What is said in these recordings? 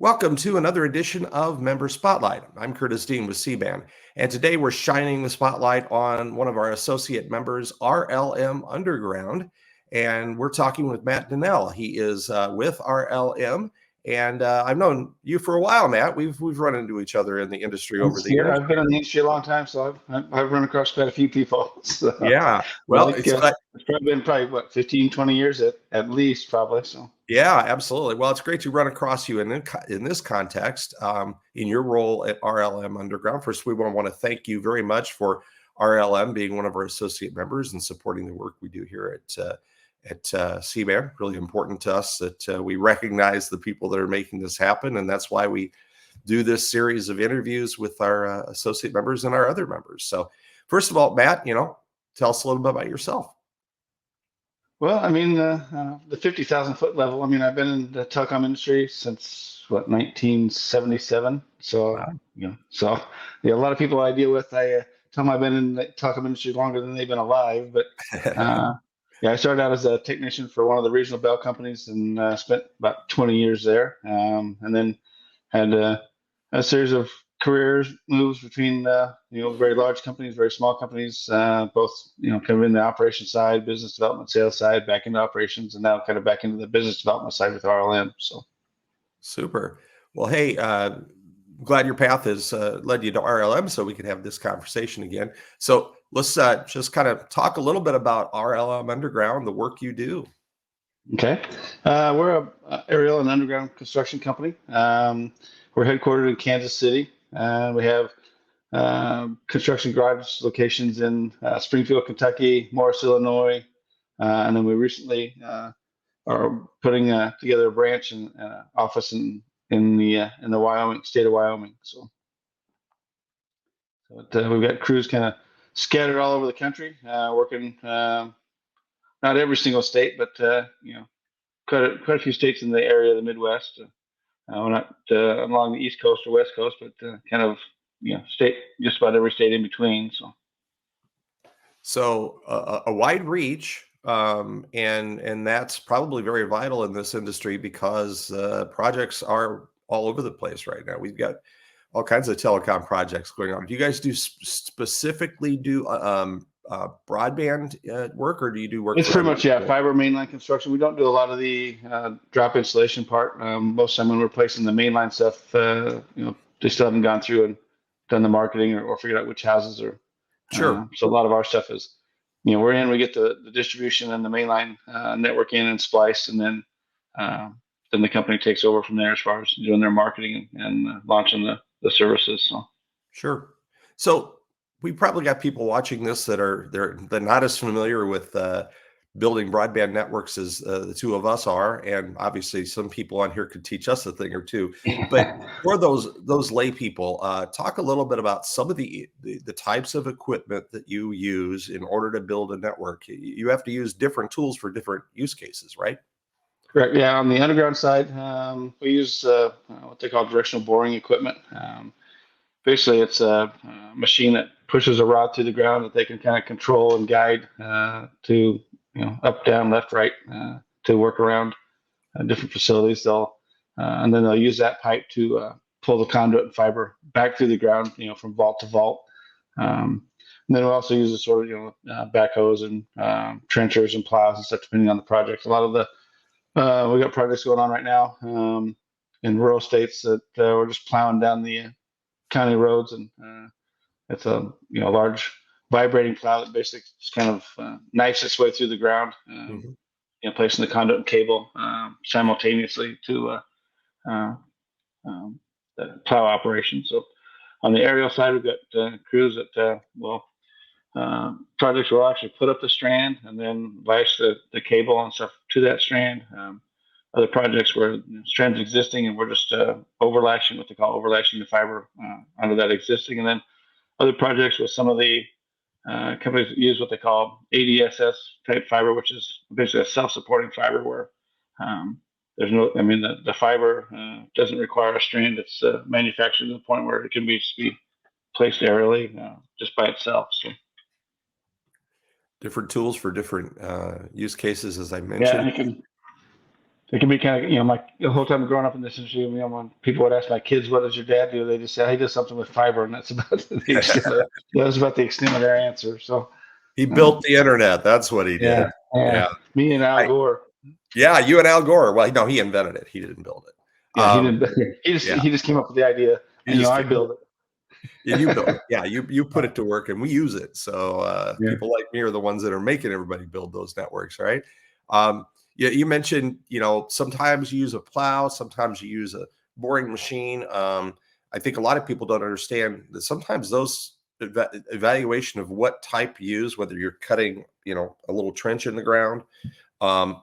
Welcome to another edition of Member Spotlight. I'm Curtis Dean with CBAN, and today we're shining the spotlight on one of our associate members, RLM Underground, and we're talking with Matt Dannehl. He is with RLM, and I've known you for a while, Matt. We've run into each other in the industry over the years. I've been in the industry a long time, so I've run across quite a few people. So, Yeah, I well, think it's probably been what 15, 20 years at least, probably. So yeah, absolutely. Well, it's great to run across you in this context, in your role at RLM Underground. First, we want to thank you very much for RLM being one of our associate members and supporting the work we do here at CBAN. Really important to us that we recognize the people that are making this happen, and that's why we do this series of interviews with our associate members and our other members. So, first of all, Matt, tell us a little bit about yourself. well, the 50,000 foot level. I've been in the telecom industry since what 1977. So Wow. a lot of people I deal with, I tell them I've been in the telecom industry longer than they've been alive. But yeah, I started out as a technician for one of the regional bell companies and spent about 20 years there, and then had a series of careers moves between very large companies, very small companies, both kind of in the operations side, business development, sales side, back into operations, and now kind of back into the business development side with RLM. So Super. Well, hey, glad your path has led you to RLM so we can have this conversation again. So let's just kind of talk a little bit about RLM Underground, the work you do. okay, we're a aerial and underground construction company. We're headquartered in Kansas City. We have construction garage locations in Springfield, Kentucky, Morris, Illinois, and then we recently are putting together a branch and office in the Wyoming state of Wyoming. So we've got crews kind of scattered all over the country, working not every single state, but quite a few states in the area of the Midwest. We're not along the East Coast or West Coast, but kind of state just about every state in between. So a wide reach, and that's probably very vital in this industry because projects are all over the place right now. We've got all kinds of telecom projects going on. Do you guys specifically do broadband work, or do you do work It's for pretty other much, yeah, people? fiber mainline construction. We don't do a lot of the drop installation part. Most of the time when we're placing the mainline stuff, they still haven't gone through and done the marketing or figured out which houses are. Sure. So a lot of our stuff is, we get the distribution and the mainline network in and spliced, and then the company takes over from there as far as doing their marketing and launching the services. So. Sure. So we probably got people watching this that they're not as familiar with building broadband networks as the two of us are, and obviously some people on here could teach us a thing or two. But for those lay people, talk a little bit about some of the types of equipment that you use in order to build a network. You have to use different tools for different use cases, right? Correct. Yeah, on the underground side, we use what they call directional boring equipment. Basically, it's a machine that pushes a rod through the ground that they can kind of control and guide to up, down, left, right to work around different facilities. And then they'll use that pipe to pull the conduit and fiber back through the ground, from vault to vault. And then we also use the sort of backhoes and trenchers and plows and stuff depending on the project. A lot of the we got projects going on right now in rural states that we're just plowing down the county roads, and it's a large vibrating plow that basically just kind of knifes its way through the ground, Mhm. placing the conduit and cable simultaneously to the plow operation. So on the aerial side, we've got crews that projects will actually put up the strand and then lash the cable and stuff to that strand. Other projects where the strand's existing and we're just overlashing, what they call overlashing the fiber onto that existing. And then other projects with some of the companies that use what they call ADSS type fiber, which is basically a self-supporting fiber where there's no, the fiber doesn't require a strand. It's manufactured to the point where it can be placed aerially just by itself. So. Different tools for different use cases, as I Yeah, mentioned. and it can be kind of, my the whole time growing up in this industry, when people would ask my kids, "What does your dad do?" They just say, "He does something with fiber," and that's about the extent of that's about the extent of their answer. So, He uh, built the internet. That's what he did. yeah, yeah, Yeah. me and Al I, Gore. yeah. You and Al Gore. Well, no, he invented it. He didn't build it. Yeah, he did. He just Yeah. he just came up with the idea, He and just I came. built it. And you built it. Yeah. You put it to work and we use it. So Yeah. people like me are the ones that are making everybody build those networks. Right. Yeah. You mentioned, sometimes you use a plow, sometimes you use a boring machine. I think a lot of people don't understand that sometimes those evaluation of what type you use, whether you're cutting, a little trench in the ground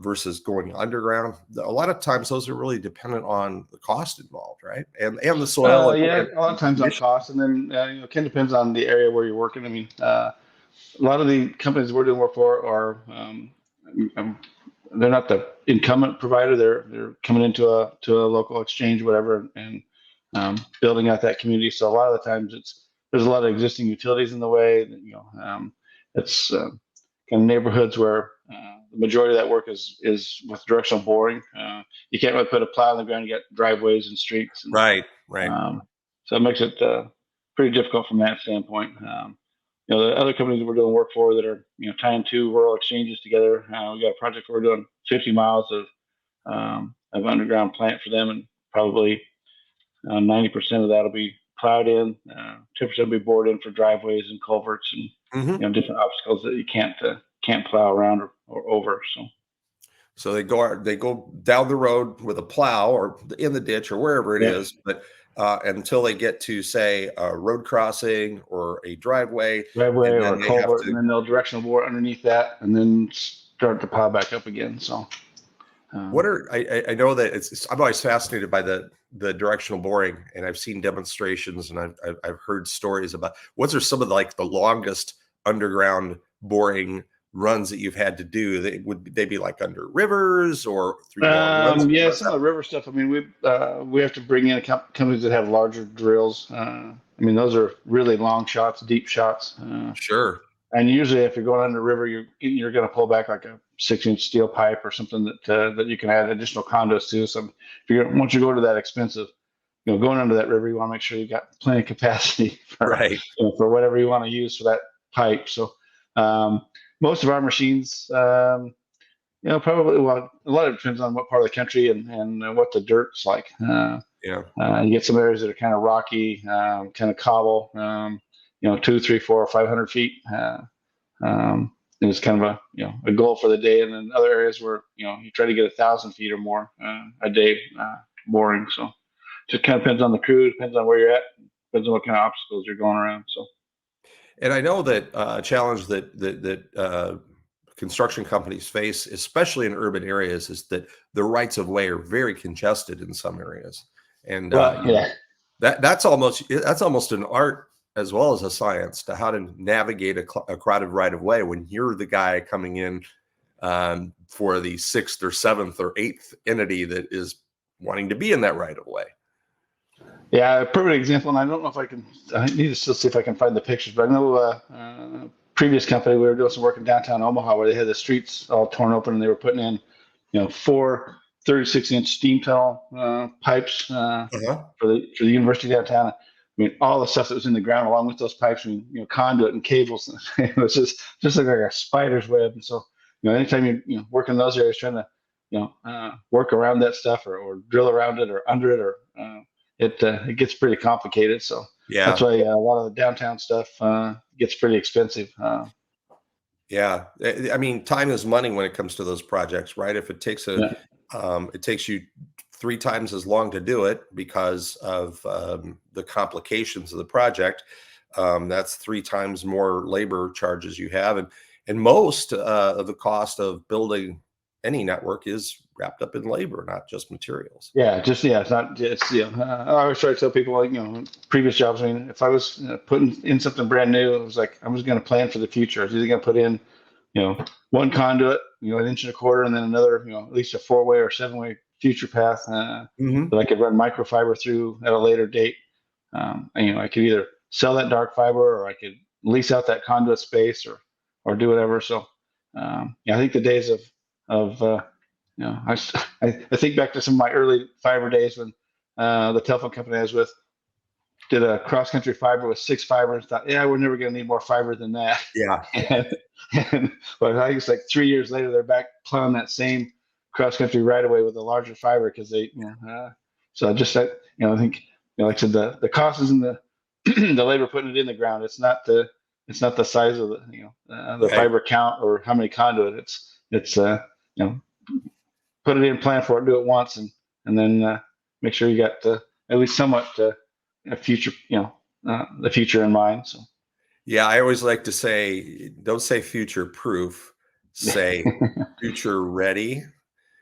versus going underground. A lot of times those are really dependent on the cost involved, right? And the soil Yeah, and a lot of times on condition. cost, and then it kind of depends on the area where you're working. I mean, a lot of the companies we're doing work for are um, they're not the incumbent provider. They're coming into a local exchange, whatever, and building out that community. So a lot of the times there's a lot of existing utilities in the way. It's kind of neighborhoods where the majority of that work is with directional boring. You can't really put a plow in the ground. You got driveways and streets, and Right, right. so it makes it pretty difficult from that standpoint. The other companies that we're doing work for that are tying two rural exchanges together. We got a project where we're doing 50 miles of underground plant for them, and probably 90% of that will be plowed in. 10% will be bored in for driveways and culverts and Hmm. different obstacles that you can't plow around or over. So they go down the road with a plow or in the ditch or wherever it Yeah, is, but until they get to say a road crossing or a driveway, driveway and or then a they have culvert, and to. then they'll directional bore underneath that, and then start to plow back up again. So. What Um, are I know that I'm always fascinated by the directional boring, and I've seen demonstrations and I've heard stories about what's are some of the longest underground boring runs that you've had to do. Would they be like under rivers or through long runs? yeah, some of the river stuff. I mean, we have to bring in companies that have larger drills. I mean, those are really long shots, deep shots. Sure. And usually, if you're going under the river, you're going to pull back like a 6-inch steel pipe or something that you can add additional conduits to. So, once you go to that expensive, going under that river, you want to make sure you got plenty of capacity Right. for whatever you want to use for that pipe. So, um, most of our machines, probably, well, a lot of it depends on what part of the country and what the dirt's like. Yeah. You get some areas that are kind of rocky, kind of cobble, 2, 3, 4, 500 feet. Um, is kind of a goal for the day, and then other areas where you try to get 1,000 feet or more a day boring. So just kind of depends on the crew, depends on where you're at, depends on what kind of obstacles you're going around. So And I know that a challenge that construction companies face, especially in urban areas, is that the rights of way are very congested in some areas, and well, yeah. that's almost an art as well as a science to how to navigate a crowded right of way when you're the guy coming in for the sixth or seventh or eighth entity that is wanting to be in that right of way. Yeah, a perfect example, and I don't know if I can. I need to still see if I can find the pictures, but I know previous company we were doing some work in downtown Omaha where they had the streets all torn open and they were putting in, four 36-inch steam tunnel pipes Uh-huh. for the university downtown. I mean, all the stuff that was in the ground along with those pipes, I mean, conduit and cables. It was just like a spider's web. And so, anytime you work in those areas, trying to work around that stuff or drill around it or under it or it gets pretty complicated. So that's Yeah. why a lot of the downtown stuff gets pretty expensive. Yeah, I mean, time is money when it comes to those projects, right? If Yeah, it takes you 3 times as long to do it because of the complications of the project. That's 3 times more labor charges you have, and most of the cost of building any network is wrapped up in labor, not just materials. it's not. I always try to tell people like previous jobs. I mean, if I was putting in something brand new, it was like I was going to plan for the future. I was either going to put in one conduit, 1.25 inches, and then another, at least a 4-way or 7-way future path Hmm. that I could run microfiber through at a later date. And, I could either sell that dark fiber or I could lease out that conduit space or do whatever. So, I think the days of I think back to some of my early fiber days when the telephone company I was with did a cross country fiber with 6 fibers. Thought, yeah, we're never going to need more fiber than that. Yeah. And but I guess like 3 years later, they're back plowing that same cross country right away with a larger fiber because so just that, I think, like I said, the cost is in the the labor putting it in the ground. It's not the size of the Right. fiber count or how many conduit. It's put it in, plan for it, do it once, and then make sure you got at least somewhat a future, the future in mind. So Yeah, I always like to say, don't say future proof, say future ready.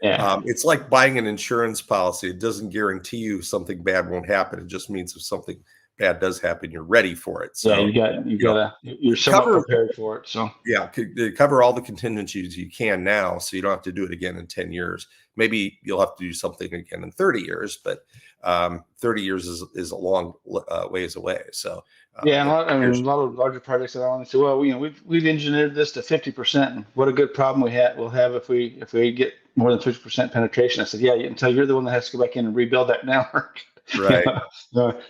yeah, It's like buying an insurance policy. It doesn't guarantee you something bad won't happen. It just means if something bad does happen, you're ready for it. yeah, So, you you know, gotta you're somewhat cover prepared for it. So yeah, cover all the contingencies you can now, so you don't have to do it again in 10 years. Maybe you'll have to do something again in 30 years, but 30 years is a long ways away. So, yeah, I mean, here's a lot of larger projects that I want to say, well, we've engineered this to 50%, and what a good problem we'll have if we get more than 50% penetration. I said, yeah, until you're the one that has to go back in and rebuild that network, right.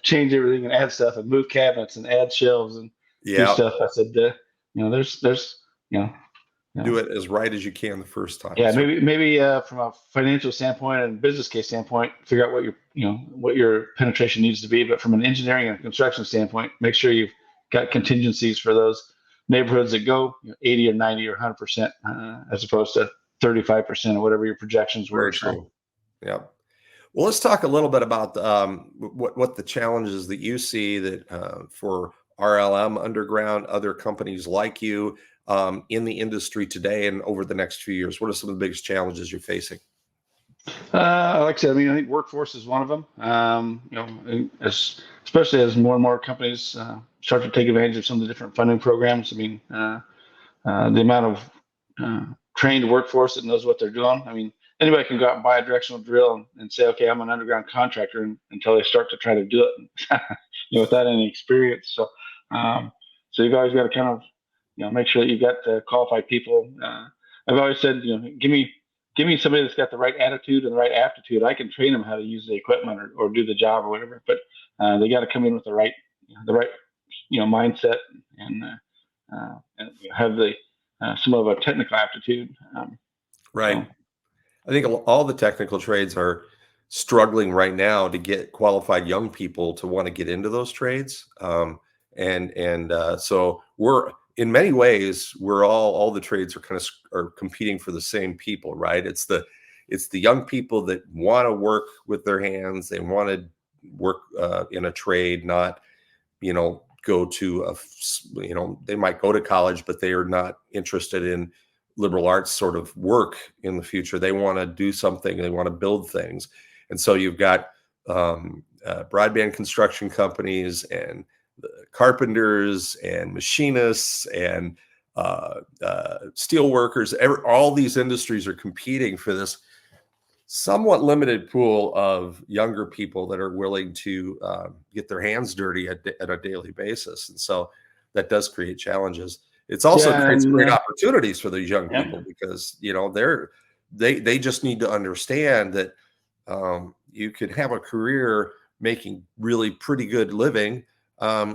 change everything and add stuff and move cabinets and add shelves and do Yeah, stuff. I said, there's you know, you do know, it as right as you can the first time. yeah, So, maybe from a financial standpoint and business case standpoint, figure out what your penetration needs to be. But from an engineering and construction standpoint, make sure you've got contingencies for those neighborhoods that go 80 or 90 or 100%, as opposed to 35% or whatever your projections were. very So. true. Yeah. Well, let's talk a little bit about what the challenges that you see that for RLM Underground, other companies like you in the industry today and over the next few years. What are some of the biggest challenges you're facing? Like I said, I mean, I think workforce is one of them. Especially as more and more companies start to take advantage of some of the different funding programs. I mean, the amount of trained workforce that knows what they're doing. I mean, anybody can go out and buy a directional drill and say, okay, I'm an underground contractor, until they start to try to do it, without any experience. Um, so you've always got to kind of, make sure that you've got qualified people. I've always said, give me somebody that's got the right attitude and the right aptitude. I can train them how to use the equipment or do the job or whatever, but they got to come in with the right mindset and have the some of a technical aptitude. Right. So I think all the technical trades are struggling right now to get qualified young people to want to get into those trades. So we're in many ways we're all the trades are kind of are competing for the same people, right? It's the young people that want to work with their hands. They want to work in a trade, not go to they might go to college, but they are not interested in liberal arts sort of work in the future. They want to do something. They want to build things. And so you've got broadband construction companies and carpenters and machinists and steel workers. All these industries are competing for this somewhat limited pool of younger people that are willing to get their hands dirty at a daily basis. And so that does create challenges. It's also yeah, creates and great opportunities for these young yeah, people because they just need to understand that you could have a career making really pretty good living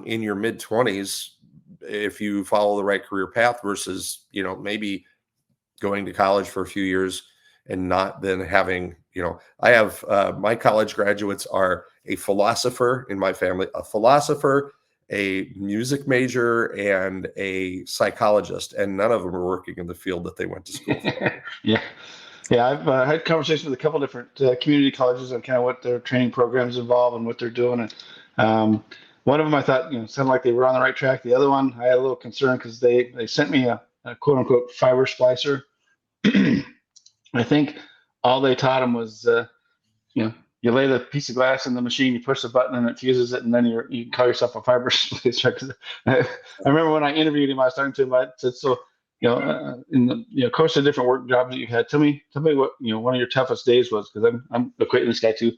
in your mid 20s if you follow the right career path versus maybe going to college for a few years and not then having I have my college graduates are a philosopher in my family, a philosopher, a music major, and a psychologist, and none of them are working in the field that they went to school for. yeah, yeah. I've had conversations with a couple different community colleges on kind of what their training programs involve and what they're doing. And one of them I thought sounded like they were on the right track. The other one I had a little concern because they sent me a quote unquote fiber splicer. I think all they taught them was, you lay the piece of glass in the machine, you push the button, and it fuses it, and then you can call yourself a fiber splicer. I remember when I interviewed him, I was talking to him. I said, "So, in the course of different work jobs that you had, tell me what one of your toughest days was, because I'm equating this guy to,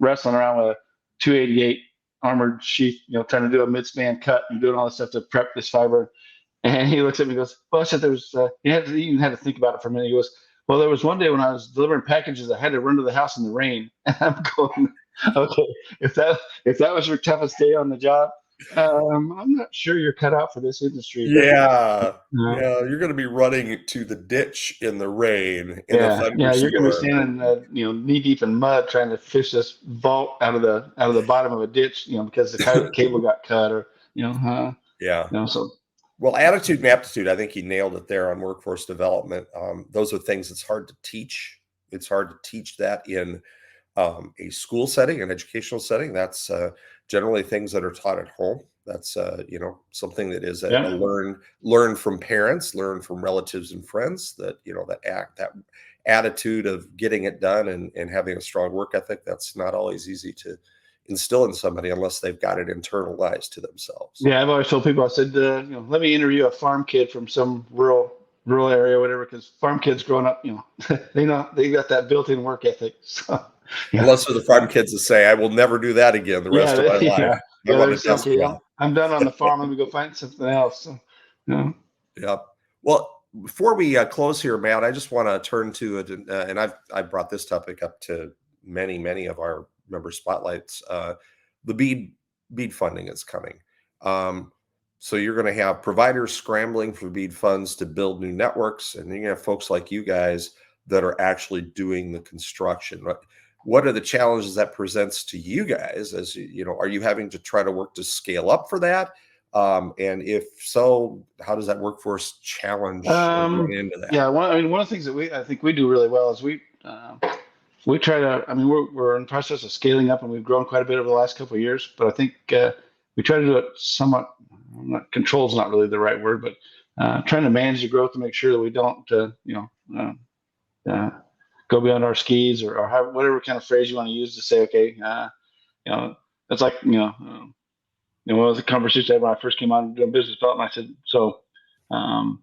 wrestling around with a 288 armored sheath, trying to do a mid-span cut and doing all this stuff to prep this fiber." And he looks at me and goes, "Well," I said, "He even had to think about it for a minute." He goes, Well, there was one day when I was delivering packages, I had to run to the house in the rain, and I'm going, okay, if that was your toughest day on the job, I'm not sure you're cut out for this industry. But Yeah. uh, Yeah, you're going to be running to the ditch in the rain in a yeah, you're going to be thunderstorm. standing, knee deep in mud trying to fish this vault out of the bottom of a ditch, because the cable got cut, or Yeah. so Well, attitude and aptitude, I think you nailed it there on workforce development. Those are things that's hard to teach. It's hard to teach that in a school setting, an educational setting. That's generally things that are taught at home. That's something that is a yeah. learn from parents, learn from relatives and friends. That that attitude of getting it done and having a strong work ethic. That's not always easy to instill in somebody unless they've got it internalized to themselves. Yeah, I've always told people, I said, let me interview a farm kid from some rural area, or whatever, because farm kids growing up, they got that built-in work ethic. So, yeah, Unless they're the farm kids that say, "I will never do that again the yeah, rest of my life. yeah, I yeah. want a There's desk okay. job." I'm done on the farm. Let me go find something else. So, Yep. Well, before we close here, Matt, I just want to turn to it, and I've brought this topic up to many of our member spotlights. The BEAD funding is coming, so you're going to have providers scrambling for BEAD funds to build new networks, and you're going to have folks like you guys that are actually doing the construction. What are the challenges that presents to you guys? As are you having to try to work to scale up for that? And if so, how does that workforce challenge run into that? yeah. One of the things that I think we do really well is we try to. I mean, we're in the process of scaling up, and we've grown quite a bit over the last couple of years. But I think we try to do it somewhat. Control is not really the right word, but trying to manage the growth to make sure that we don't, go beyond our skis, or have whatever kind of phrase you want to use to say, okay, you know, it's like, one of the conversations I had when I first came on doing business development. I said, so, um,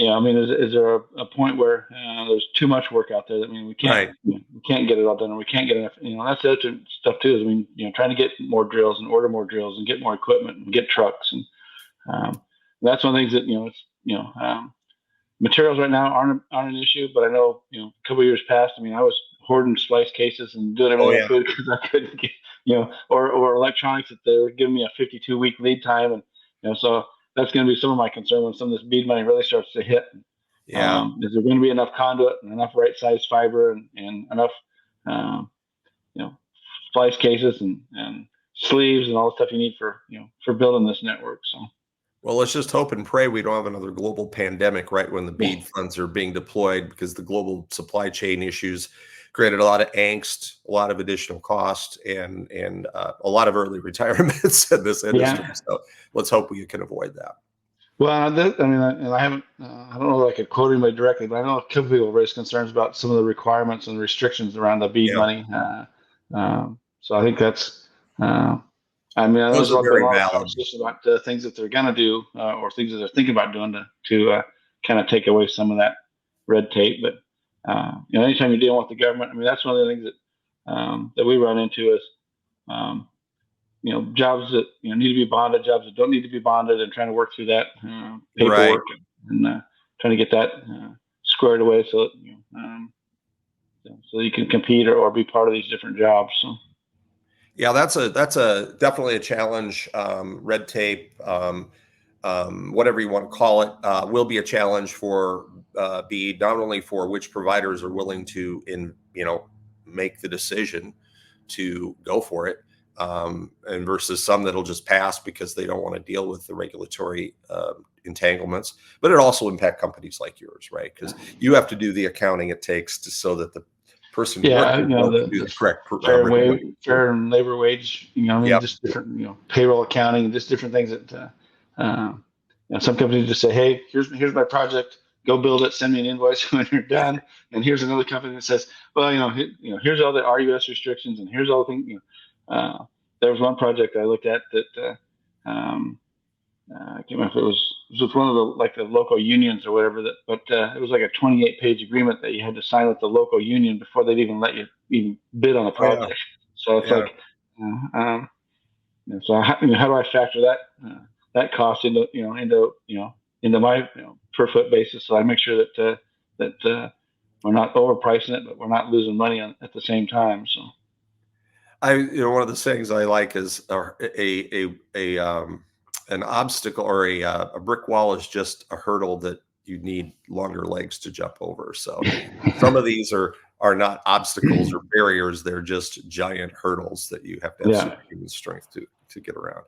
I mean, is there a point where there's too much work out there? That, I mean, Right. we can't get it all done, or we can't get enough. That's the other stuff too. Is, I mean, trying to get more drills and order more drills and get more equipment and get trucks, and that's one of the things that it's materials right now aren't an issue. But I know a couple of years past. I mean, I was hoarding splice cases and doing Oh everything I yeah. could because I couldn't get or electronics that they were giving me a 52-week lead time, and so that's going to be some of my concern when some of this bead money really starts to hit. Yeah. Is there going to be enough conduit and enough right size fiber and enough um, you know splice cases and sleeves and all the stuff you need for building this network? So Well, let's just hope and pray we don't have another global pandemic right when the yeah, BEAD funds are being deployed, because the global supply chain issues created a lot of angst, a lot of additional cost, and a lot of early retirements in this industry. yeah. So let's hope we can avoid that. Well, I mean, and I haven't, I don't know if I could quote anybody directly, but I know a couple people raised concerns about some of the requirements and restrictions around the bead Yeah, money. So I think that's, I mean, I know those there's are been a very lot of valid. conversation about things that they're going to do or things that they're thinking about doing to kind of take away some of that red tape. But, anytime you're dealing with the government, I mean, that's one of the things that we run into is, um, jobs that need to be bonded, jobs that don't need to be bonded, and trying to work through that Right. paperwork and trying to get that squared away so that, so you can compete or be part of these different jobs. So Yeah, that's a definitely a challenge. Red tape, whatever you want to call it, will be a challenge for BEAD, not only for which providers are willing to make the decision to go for it, and versus some that'll just pass because they don't want to deal with the regulatory entanglements. But it also impact companies like yours, right? Because you have to do the accounting it takes so that the person yeah, working for can do the the correct fair and labor wage. I mean, Yep. just different, payroll accounting, and just different things that some companies just say, hey, here's my project. Go build it. Send me an invoice when you're done. And here's another company that says, well, here's all the RUS restrictions, and here's all the things. There was one project I looked at that I can't remember if it was with one of the local unions or whatever. But it was like a 28-page agreement that you had to sign with the local union before they'd even let you even bid on a Oh yeah. project. So it's Yeah. like, so how do I factor that cost into my per foot basis? So I make sure that that we're not overpricing it, but we're not losing money at the same time. So, one of the sayings I like is an obstacle or a brick wall is just a hurdle that you need longer legs to jump over. So some of these are not obstacles or barriers; they're just giant hurdles that you have to have superhuman strength to get around.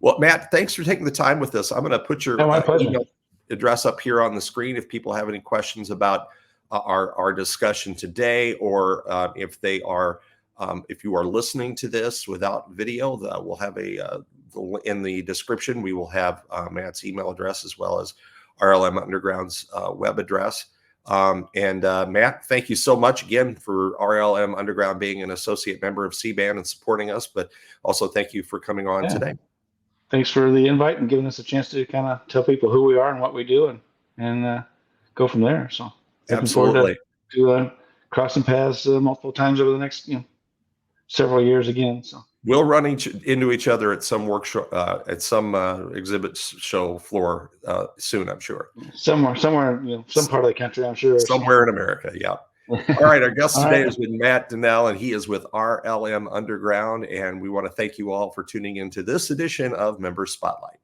Well, Matt, thanks for taking the time with us. I'm going to put your email address up here on the screen if people have any questions about our discussion today, or if they are. If you are listening to this without video, we'll have in the description, we will have Matt's email address as well as RLM Underground's web address. Matt, thank you so much again for RLM Underground being an associate member of CBAN and supporting us, but also thank you for coming on today. Thanks for the invite and giving us a chance to kind of tell people who we are and what we do and go from there. So looking forward to crossing paths multiple times over the next several years again. So we'll run into each other at some workshop, at some exhibit show floor soon, I'm sure. Somewhere, some part of the country, I'm sure. Somewhere in America, yeah. All right, our guest today has been Matt Dannehl, and he is with RLM Underground, and we want to thank you all for tuning into this edition of Member Spotlight.